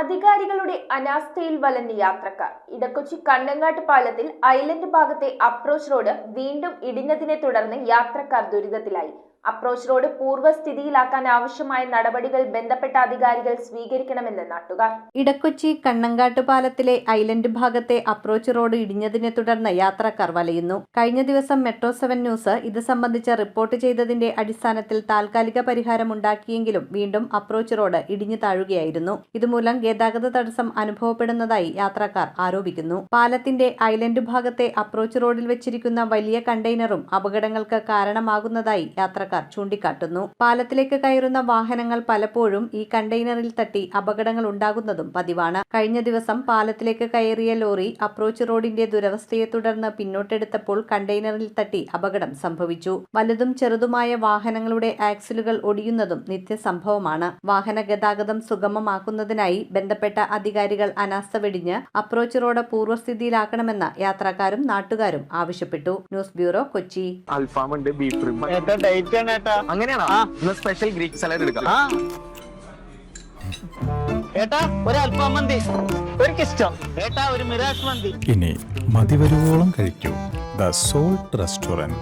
അധികാരികളുടെ അനാസ്ഥയിൽ വലഞ്ഞ യാത്രക്കാർ. ഇടക്കൊച്ചി കണ്ണങ്ങാട്ട് പാലത്തിൽ ഐലൻഡ് ഭാഗത്തെ അപ്രോച്ച് റോഡ് വീണ്ടും ഇടിഞ്ഞതിനെ തുടർന്ന് യാത്രക്കാർ ദുരിതത്തിലായി. അപ്രോച്ച് റോഡ് പൂർവ്വസ്ഥിതിയിലാക്കാൻ ആവശ്യമായ നടപടികൾ ബന്ധപ്പെട്ട അധികാരികൾ സ്വീകരിക്കണമെന്ന് നാട്ടുകാർ. ഇടക്കൊച്ചി കണ്ണങ്ങാട്ട് പാലത്തിലെ ഐലൻഡ് ഭാഗത്തെ അപ്രോച്ച് റോഡ് ഇടിഞ്ഞതിനെ തുടർന്ന് യാത്രക്കാർ വലയുന്നു. കഴിഞ്ഞ ദിവസം മെട്രോ 7 ന്യൂസ് ഇത് സംബന്ധിച്ച് റിപ്പോർട്ട് ചെയ്തതിന്റെ അടിസ്ഥാനത്തിൽ താൽക്കാലിക പരിഹാരം ഉണ്ടാക്കിയെങ്കിലും വീണ്ടും അപ്രോച്ച് റോഡ് ഇടിഞ്ഞു താഴുകയായിരുന്നു. ഇതുമൂലം ഗതാഗത തടസ്സം അനുഭവപ്പെടുന്നതായി യാത്രക്കാർ ആരോപിക്കുന്നു. പാലത്തിന്റെ ഐലൻഡ് ഭാഗത്തെ അപ്രോച്ച് റോഡിൽ വെച്ചിരിക്കുന്ന വലിയ കണ്ടെയ്നറും അപകടങ്ങൾക്ക് കാരണമാകുന്നതായി യാത്രക്കാർ ചൂണ്ടിക്കാട്ടുന്നു. പാലത്തിലേക്ക് കയറുന്ന വാഹനങ്ങൾ പലപ്പോഴും ഈ കണ്ടെയ്നറിൽ തട്ടി അപകടങ്ങൾ ഉണ്ടാകുന്നതും പതിവാണ്. കഴിഞ്ഞ ദിവസം പാലത്തിലേക്ക് കയറിയ ലോറി അപ്രോച്ച് റോഡിന്റെ ദുരവസ്ഥയെ തുടർന്ന് പിന്നോട്ടെടുത്തപ്പോൾ കണ്ടെയ്നറിൽ തട്ടി അപകടം സംഭവിച്ചു. വലുതും ചെറുതുമായ വാഹനങ്ങളുടെ ആക്സിലുകൾ ഒടിയുന്നതും നിത്യസംഭവമാണ്. വാഹന ഗതാഗതം സുഗമമാക്കുന്നതിനായി ബന്ധപ്പെട്ട അധികാരികൾ അനാസ്ഥ വെടിഞ്ഞ് അപ്രോച്ച് റോഡ് പൂർവ്വസ്ഥിതിയിലാക്കണമെന്ന് യാത്രക്കാരും നാട്ടുകാരും ആവശ്യപ്പെട്ടു. News bureau, Kochi. അങ്ങനെയാണോ? സ്പെഷ്യൽ ഗ്രീക്ക് സലാഡ് എടുക്കാം. ഒരു അൽഫാം മന്തി, ഒരു കിസ്റ്റം, ഒരു മിറാഷ് മന്തി. ഇനി മതി വരുവോളം കഴിക്കൂ. The salt restaurant.